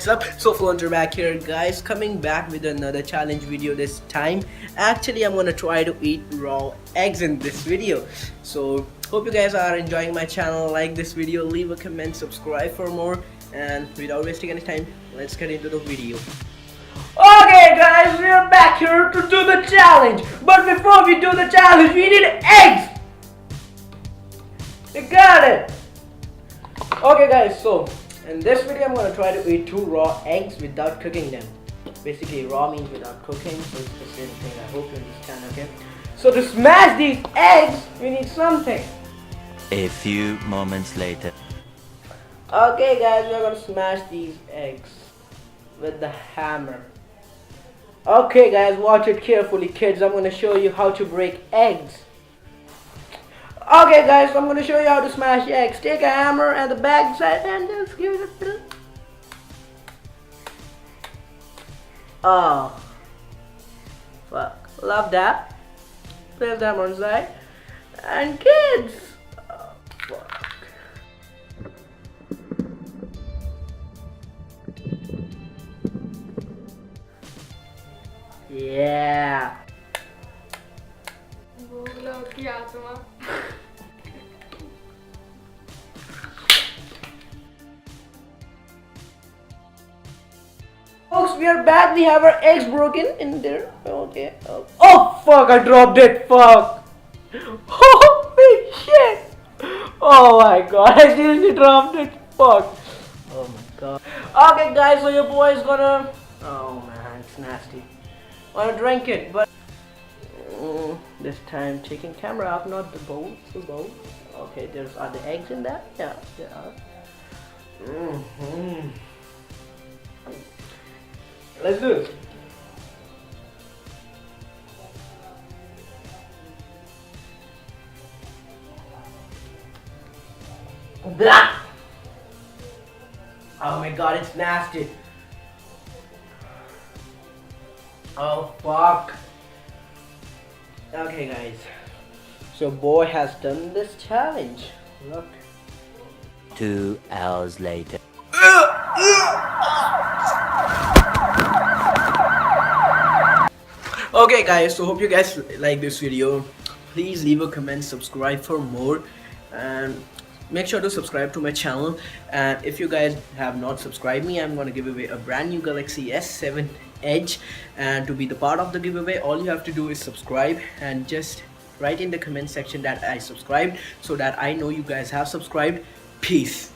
What's up? SoflohuntterTv back here, guys, coming back with another challenge video this time. Actually, I'm gonna try to eat raw eggs in this video. So hope you guys are enjoying my channel. Like this video, leave a comment, subscribe for more, and without wasting any time, let's get into the video. Okay guys, we are back here to do the challenge. But before we do the challenge, we need eggs. You got it. Okay guys, so in this video I'm going to try to eat 2 raw eggs without cooking them. Basically raw means without cooking, so it's the same thing. I hope you understand, okay? So to smash these eggs, we need something. A few moments later. Okay guys, we are going to smash these eggs with the hammer. Okay guys, watch it carefully, kids. I'm going to show you how to break eggs. Okay guys, so I'm going to show you how to smash eggs. Take a hammer and the back side and just give it a fill. Oh, fuck, love that. Place the hammer on the side. And kids, oh, fuck. Yeah. Folks, we are back. We have our eggs broken in there. Okay. Oh fuck! I dropped it. Fuck. Holy shit! Oh my god! I seriously dropped it. Fuck. Oh my god. Okay, guys. So your boy is gonna. Oh man, it's nasty. Wanna drink it, but this time taking camera up, not the bowl. The bowl. Okay. Are the eggs in that? Yeah, there are. Let's do it. Blah! Oh my god, it's nasty. Oh fuck. Okay guys, so boy has done this challenge. Look. 2 hours later. Okay guys, so hope you guys like this video. Please leave a comment, subscribe for more, and make sure to subscribe to my channel. And if you guys have not subscribed me, I'm gonna give away a brand new Galaxy S7 Edge. And to be the part of the giveaway, all you have to do is subscribe and just write in the comment section that I subscribed, so that I know you guys have subscribed. Peace.